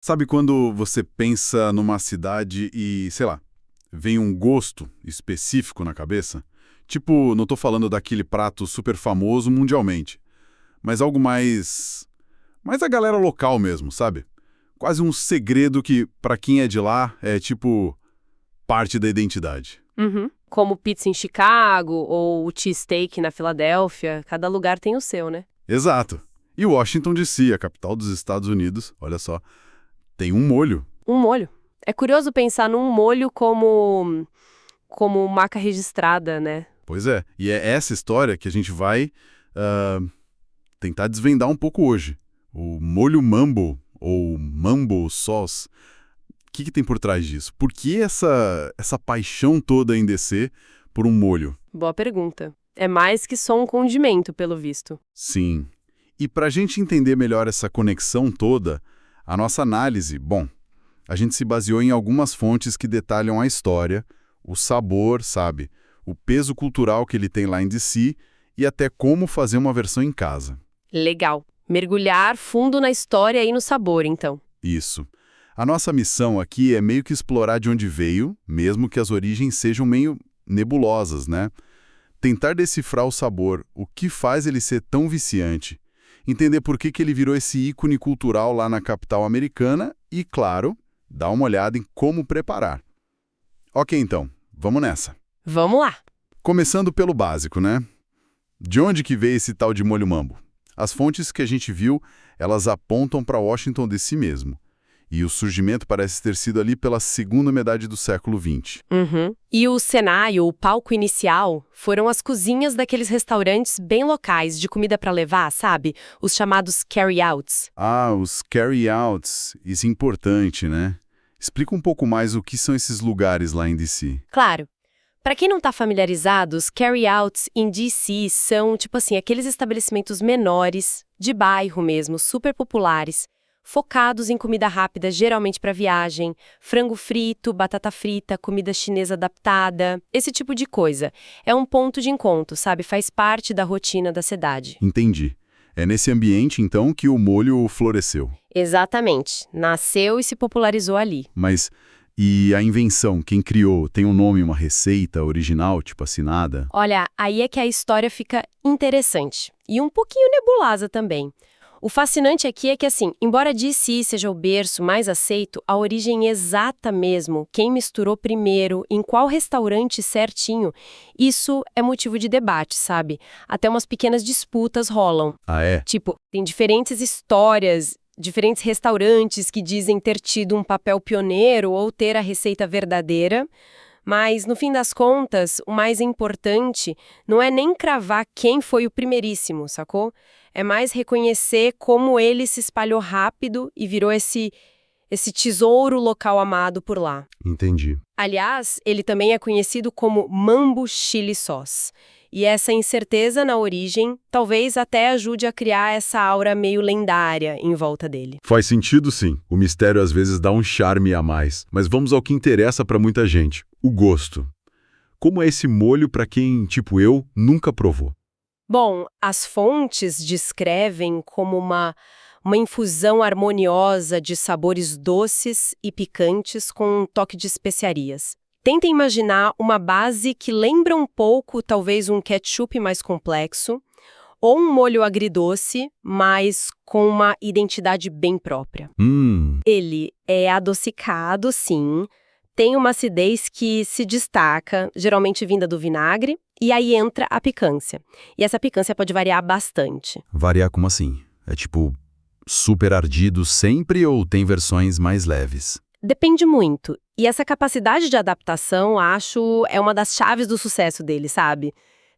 Sabe quando você pensa numa cidade e, sei lá, vem um gosto específico na cabeça? Tipo, não tô falando daquele prato super famoso mundialmente, mas algo mais a galera local mesmo, sabe? Quase um segredo que, pra quem é de lá, é tipo parte da identidade. Uhum. Como pizza em Chicago ou o cheesesteak na Filadélfia, cada lugar tem o seu, né? Exato. E Washington DC, a capital dos Estados Unidos, olha só, tem um molho. Um molho. É curioso pensar num molho como marca registrada, né? Pois é, e é essa história que a gente vai tentar desvendar um pouco hoje. O molho mambo, ou mambo sauce, o que tem por trás disso? Por que essa paixão toda em descer por um molho? Boa pergunta. É mais que só um condimento, pelo visto. Sim. E para a gente entender melhor essa conexão toda, a nossa análise, bom, a gente se baseou em algumas fontes que detalham a história, o sabor, sabe, o peso cultural que ele tem lá em DC e até como fazer uma versão em casa. Legal. Mergulhar fundo na história e no sabor, então. Isso. A nossa missão aqui é meio que explorar de onde veio, mesmo que as origens sejam meio nebulosas, né? Tentar decifrar o sabor, o que faz ele ser tão viciante, entender por que ele virou esse ícone cultural lá na capital americana e, claro, dar uma olhada em como preparar. Ok, então, vamos nessa. Vamos lá. Começando pelo básico, né? De onde que veio esse tal de molho mambo? As fontes que a gente viu, elas apontam para Washington DC mesmo. E o surgimento parece ter sido ali pela segunda metade do século XX. Uhum. E o cenário, o palco inicial, foram as cozinhas daqueles restaurantes bem locais de comida para levar, sabe? Os chamados carry-outs. Ah, os carry-outs, isso é importante, né? Explica um pouco mais o que são esses lugares lá em DC. Claro. Para quem não está familiarizado, os carry-outs em DC são, tipo assim, aqueles estabelecimentos menores, de bairro mesmo, super populares, focados em comida rápida, geralmente para viagem, frango frito, batata frita, comida chinesa adaptada, esse tipo de coisa. É um ponto de encontro, sabe? Faz parte da rotina da cidade. Entendi. É nesse ambiente, então, que o molho floresceu. Exatamente. Nasceu e se popularizou ali. Mas, e a invenção, quem criou, tem um nome, uma receita original, tipo assinada? Olha, aí é que a história fica interessante. E um pouquinho nebulosa também. O fascinante aqui é que, assim, embora DC seja o berço mais aceito, a origem exata mesmo, quem misturou primeiro, em qual restaurante certinho, isso é motivo de debate, sabe? Até umas pequenas disputas rolam. Ah, é? Tipo, tem diferentes histórias, diferentes restaurantes que dizem ter tido um papel pioneiro ou ter a receita verdadeira, mas, no fim das contas, o mais importante não é nem cravar quem foi o primeiríssimo, sacou? É mais reconhecer como ele se espalhou rápido e virou esse tesouro local amado por lá. Entendi. Aliás, ele também é conhecido como Mambo Chili Sauce. E essa incerteza na origem talvez até ajude a criar essa aura meio lendária em volta dele. Faz sentido, sim. O mistério às vezes dá um charme a mais. Mas vamos ao que interessa para muita gente: o gosto. Como é esse molho para quem, tipo eu, nunca provou? Bom, as fontes descrevem como uma infusão harmoniosa de sabores doces e picantes com um toque de especiarias. Tenta imaginar uma base que lembra um pouco, talvez, um ketchup mais complexo, ou um molho agridoce, mas com uma identidade bem própria. Ele é adocicado, sim, tem uma acidez que se destaca, geralmente vinda do vinagre, e aí entra a picância. E essa picância pode variar bastante. Variar como assim? É tipo super ardido sempre ou tem versões mais leves? Depende muito. E essa capacidade de adaptação, acho, é uma das chaves do sucesso dele, sabe?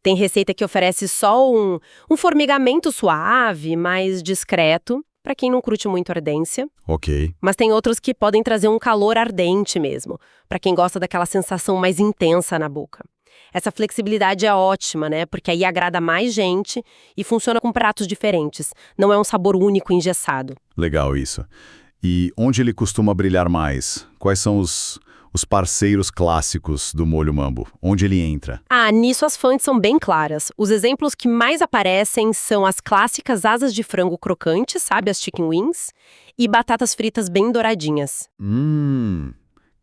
Tem receita que oferece só um formigamento suave, mais discreto, para quem não curte muito ardência. Ok. Mas tem outros que podem trazer um calor ardente mesmo, para quem gosta daquela sensação mais intensa na boca. Essa flexibilidade é ótima, né? Porque aí agrada mais gente e funciona com pratos diferentes. Não é um sabor único engessado. Legal isso. E onde ele costuma brilhar mais? Quais são os os parceiros clássicos do molho mambo? Onde ele entra? Nisso as fontes são bem claras. Os exemplos que mais aparecem são as clássicas asas de frango crocantes, sabe, as chicken wings, e batatas fritas bem douradinhas.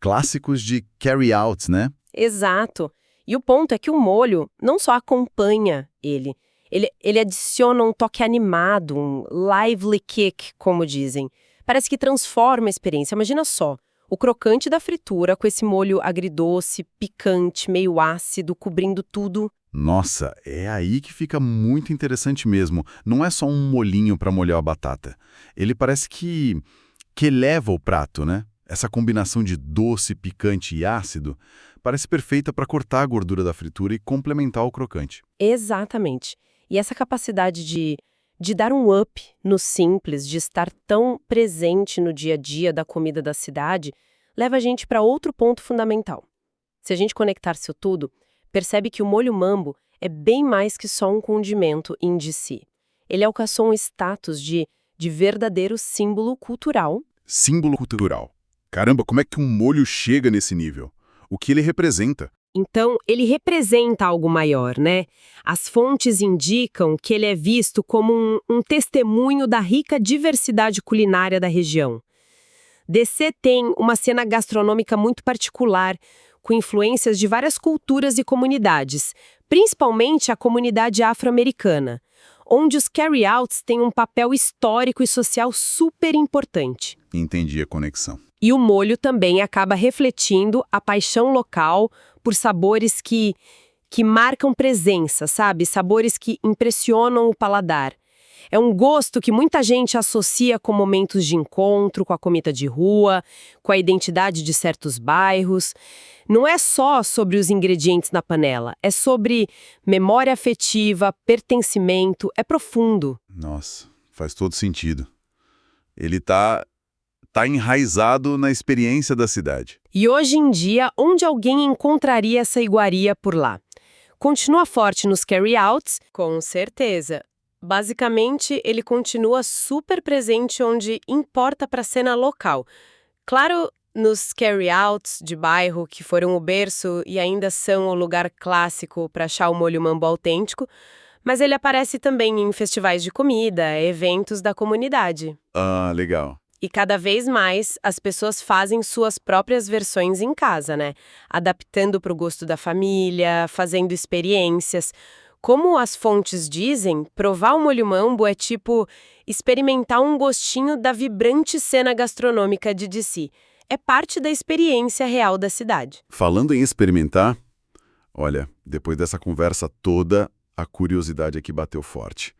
Clássicos de carry-out, né? Exato. E o ponto é que o molho não só acompanha ele adiciona um toque animado, um lively kick, como dizem. Parece que transforma a experiência. Imagina só, o crocante da fritura com esse molho agridoce, picante, meio ácido, cobrindo tudo. Nossa, é aí que fica muito interessante mesmo. Não é só um molhinho para molhar a batata. Ele parece que eleva o prato, né? Essa combinação de doce, picante e ácido parece perfeita para cortar a gordura da fritura e complementar o crocante. Exatamente. E essa capacidade de dar um up no simples, de estar tão presente no dia a dia da comida da cidade, leva a gente para outro ponto fundamental. Se a gente conectar isso tudo, percebe que o molho mambo é bem mais que só um condimento em si. Ele alcançou um status de verdadeiro símbolo cultural. Símbolo cultural. Caramba, como é que um molho chega nesse nível? O que ele representa? Então, ele representa algo maior, né? As fontes indicam que ele é visto como um testemunho da rica diversidade culinária da região. DC tem uma cena gastronômica muito particular, com influências de várias culturas e comunidades, principalmente a comunidade afro-americana, onde os carry-outs têm um papel histórico e social super importante. Entendi a conexão. E o molho também acaba refletindo a paixão local por sabores que marcam presença, sabe? Sabores que impressionam o paladar. É um gosto que muita gente associa com momentos de encontro, com a comida de rua, com a identidade de certos bairros. Não é só sobre os ingredientes na panela, é sobre memória afetiva, pertencimento, é profundo. Nossa, faz todo sentido. Ele tá enraizado na experiência da cidade. E hoje em dia, onde alguém encontraria essa iguaria por lá? Continua forte nos carry-outs? Com certeza. Basicamente, ele continua super presente onde importa para a cena local. Claro, nos carry-outs de bairro, que foram o berço e ainda são o lugar clássico para achar o molho mambo autêntico, mas ele aparece também em festivais de comida, eventos da comunidade. Ah, legal. E cada vez mais as pessoas fazem suas próprias versões em casa, né? Adaptando para o gosto da família, fazendo experiências. Como as fontes dizem, provar o molho mambo é tipo experimentar um gostinho da vibrante cena gastronômica de DC. É parte da experiência real da cidade. Falando em experimentar, olha, depois dessa conversa toda, a curiosidade aqui bateu forte.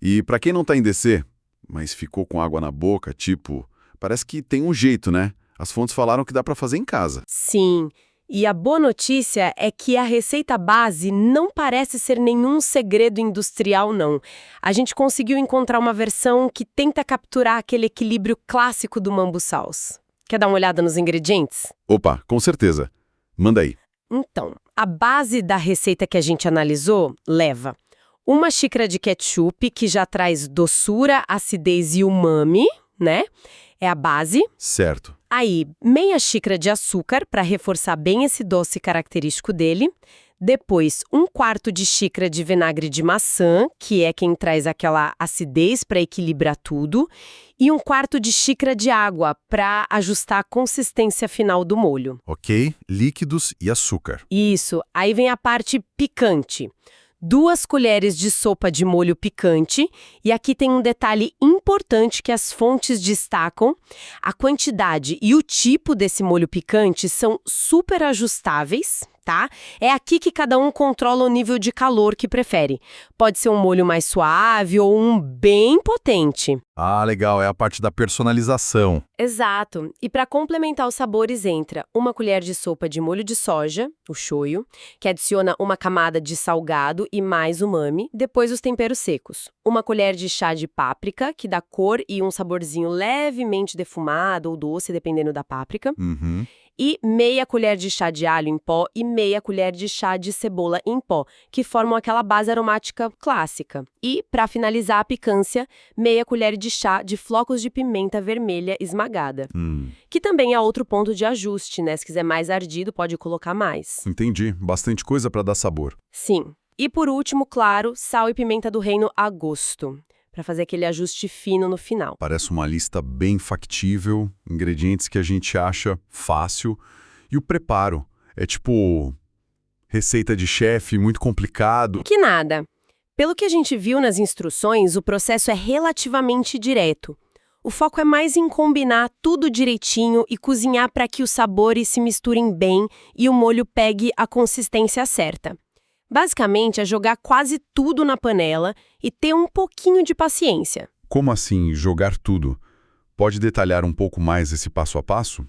E para quem não tá em DC, mas ficou com água na boca, tipo, parece que tem um jeito, né? As fontes falaram que dá para fazer em casa. Sim, e a boa notícia é que a receita base não parece ser nenhum segredo industrial, não. A gente conseguiu encontrar uma versão que tenta capturar aquele equilíbrio clássico do mambo sauce. Quer dar uma olhada nos ingredientes? Opa, com certeza. Manda aí. Então, a base da receita que a gente analisou leva 1 xícara de ketchup, que já traz doçura, acidez e umami, né? É a base. Certo. Aí, meia xícara de açúcar, para reforçar bem esse doce característico dele. Depois, 1/4 de xícara de vinagre de maçã, que é quem traz aquela acidez para equilibrar tudo. E 1/4 de xícara de água, para ajustar a consistência final do molho. Ok, líquidos e açúcar. Isso. Aí vem a parte picante. 2 colheres de sopa de molho picante, e aqui tem um detalhe importante que as fontes destacam. A quantidade e o tipo desse molho picante são super ajustáveis, tá? É aqui que cada um controla o nível de calor que prefere. Pode ser um molho mais suave ou um bem potente. Ah, legal, é a parte da personalização. Exato. E para complementar os sabores entra 1 colher de sopa de molho de soja, o shoyu, que adiciona uma camada de salgado e mais umami, depois os temperos secos. 1 colher de chá de páprica, que dá cor e um saborzinho levemente defumado ou doce, dependendo da páprica. Uhum. e meia colher de chá de alho em pó e meia colher de chá de cebola em pó, que formam aquela base aromática clássica. E, para finalizar a picância, meia colher de chá de flocos de pimenta vermelha esmagada. Que também é outro ponto de ajuste, né? Se quiser mais ardido, pode colocar mais. Entendi. Bastante coisa para dar sabor. Sim. E por último, claro, sal e pimenta do reino a gosto, para fazer aquele ajuste fino no final. Parece uma lista bem factível, ingredientes que a gente acha fácil. E o preparo é tipo receita de chefe, muito complicado. Que nada. Pelo que a gente viu nas instruções, o processo é relativamente direto. O foco é mais em combinar tudo direitinho e cozinhar para que os sabores se misturem bem e o molho pegue a consistência certa. Basicamente, é jogar quase tudo na panela e ter um pouquinho de paciência. Como assim jogar tudo? Pode detalhar um pouco mais esse passo a passo?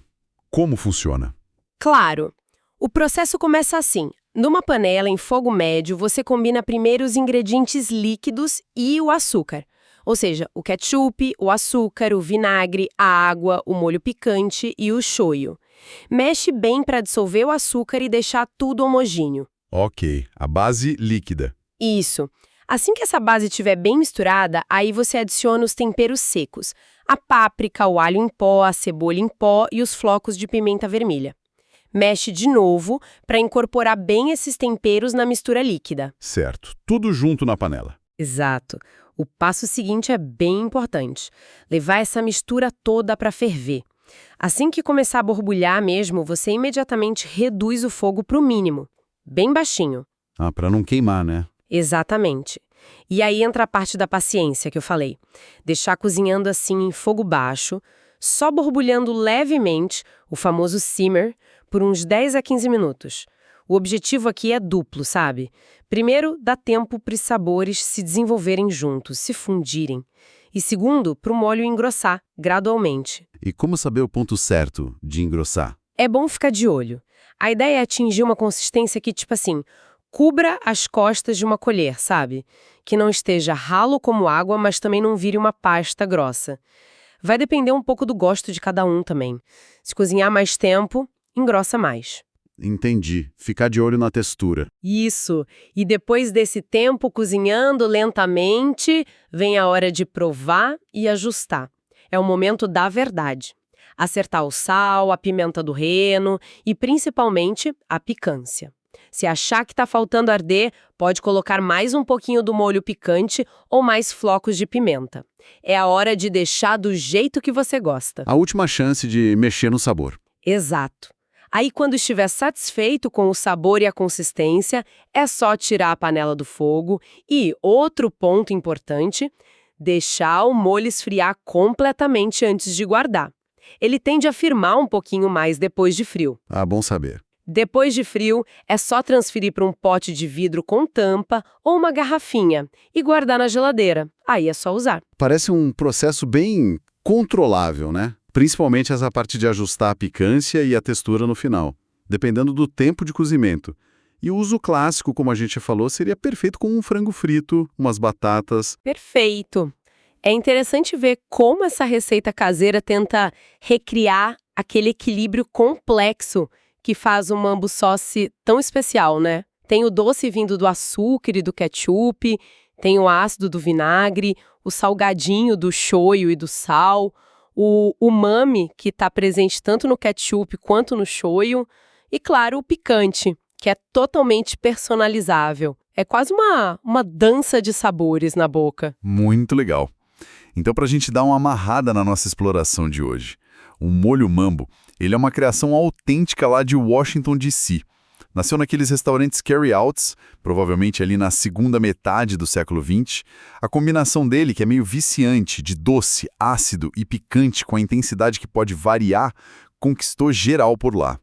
Como funciona? Claro! O processo começa assim. Numa panela em fogo médio, você combina primeiro os ingredientes líquidos e o açúcar. Ou seja, o ketchup, o açúcar, o vinagre, a água, o molho picante e o shoyu. Mexe bem para dissolver o açúcar e deixar tudo homogêneo. Ok, a base líquida. Isso. Assim que essa base estiver bem misturada, aí você adiciona os temperos secos. A páprica, o alho em pó, a cebola em pó e os flocos de pimenta vermelha. Mexe de novo para incorporar bem esses temperos na mistura líquida. Certo, tudo junto na panela. Exato. O passo seguinte é bem importante. Levar essa mistura toda para ferver. Assim que começar a borbulhar mesmo, você imediatamente reduz o fogo para o mínimo. Bem baixinho. Ah, para não queimar, né? Exatamente. E aí entra a parte da paciência que eu falei. Deixar cozinhando assim em fogo baixo, só borbulhando levemente, o famoso simmer, por uns 10 a 15 minutos. O objetivo aqui é duplo, sabe? Primeiro, dá tempo para os sabores se desenvolverem juntos, se fundirem. E segundo, para o molho engrossar, gradualmente. E como saber o ponto certo de engrossar? É bom ficar de olho. A ideia é atingir uma consistência que, tipo assim, cubra as costas de uma colher, sabe? Que não esteja ralo como água, mas também não vire uma pasta grossa. Vai depender um pouco do gosto de cada um também. Se cozinhar mais tempo, engrossa mais. Entendi. Ficar de olho na textura. Isso. E depois desse tempo cozinhando lentamente, vem a hora de provar e ajustar. É o momento da verdade. Acertar o sal, a pimenta do reino e, principalmente, a picância. Se achar que está faltando arder, pode colocar mais um pouquinho do molho picante ou mais flocos de pimenta. É a hora de deixar do jeito que você gosta. A última chance de mexer no sabor. Exato. Aí, quando estiver satisfeito com o sabor e a consistência, é só tirar a panela do fogo e, outro ponto importante, deixar o molho esfriar completamente antes de guardar. Ele tende a firmar um pouquinho mais depois de frio. Ah, bom saber. Depois de frio, é só transferir para um pote de vidro com tampa ou uma garrafinha e guardar na geladeira. Aí é só usar. Parece um processo bem controlável, né? Principalmente essa parte de ajustar a picância e a textura no final, dependendo do tempo de cozimento. E o uso clássico, como a gente falou, seria perfeito com um frango frito, umas batatas. Perfeito! É interessante ver como essa receita caseira tenta recriar aquele equilíbrio complexo que faz o mambo sauce tão especial, né? Tem o doce vindo do açúcar e do ketchup, tem o ácido do vinagre, o salgadinho do shoyu e do sal, o umami, que está presente tanto no ketchup quanto no shoyu, e, claro, o picante, que é totalmente personalizável. É quase uma dança de sabores na boca. Muito legal. Então, para a gente dar uma amarrada na nossa exploração de hoje, o molho mambo, ele é uma criação autêntica lá de Washington, D.C. Nasceu naqueles restaurantes carry-outs, provavelmente ali na segunda metade do século XX. A combinação dele, que é meio viciante, de doce, ácido e picante com a intensidade que pode variar, conquistou geral por lá.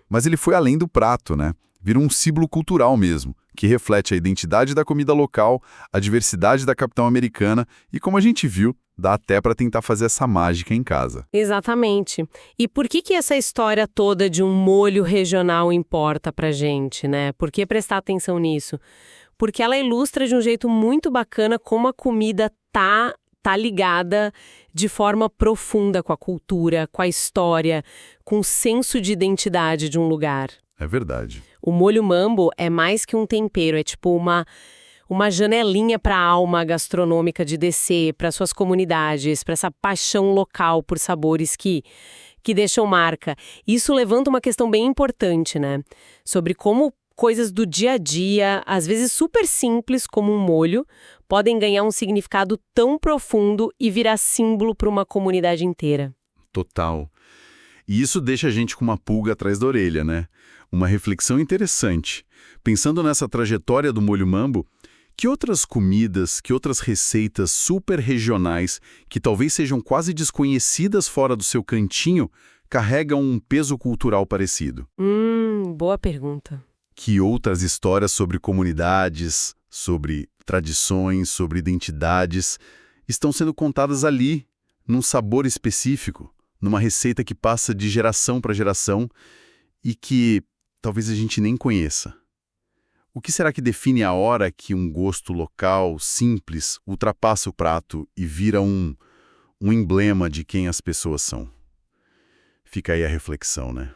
Mas ele foi além do prato, né? Virou um símbolo cultural mesmo, que reflete a identidade da comida local, a diversidade da capital americana e, como a gente viu, dá até para tentar fazer essa mágica em casa. Exatamente. E por que essa história toda de um molho regional importa pra gente, né? Por que prestar atenção nisso? Porque ela ilustra de um jeito muito bacana como a comida tá ligada de forma profunda com a cultura, com a história, com o senso de identidade de um lugar. É verdade. O molho mambo é mais que um tempero, é tipo uma janelinha para a alma gastronômica de DC, para suas comunidades, para essa paixão local por sabores que deixam marca. Isso levanta uma questão bem importante, né? Sobre como coisas do dia a dia, às vezes super simples, como um molho, podem ganhar um significado tão profundo e virar símbolo para uma comunidade inteira. Total. E isso deixa a gente com uma pulga atrás da orelha, né? Uma reflexão interessante. Pensando nessa trajetória do molho mambo, que outras comidas, que outras receitas super regionais, que talvez sejam quase desconhecidas fora do seu cantinho, carregam um peso cultural parecido? Boa pergunta. Que outras histórias sobre comunidades, sobre tradições, sobre identidades, estão sendo contadas ali, num sabor específico, numa receita que passa de geração para geração e que talvez a gente nem conheça. O que será que define a hora que um gosto local, simples, ultrapassa o prato e vira um emblema de quem as pessoas são? Fica aí a reflexão, né?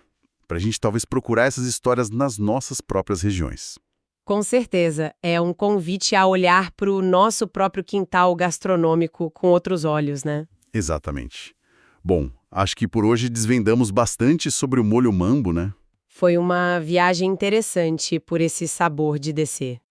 Para a gente talvez procurar essas histórias nas nossas próprias regiões. Com certeza, é um convite a olhar para o nosso próprio quintal gastronômico com outros olhos, né? Exatamente. Bom, acho que por hoje desvendamos bastante sobre o molho mambo, né? Foi uma viagem interessante por esse sabor de descer.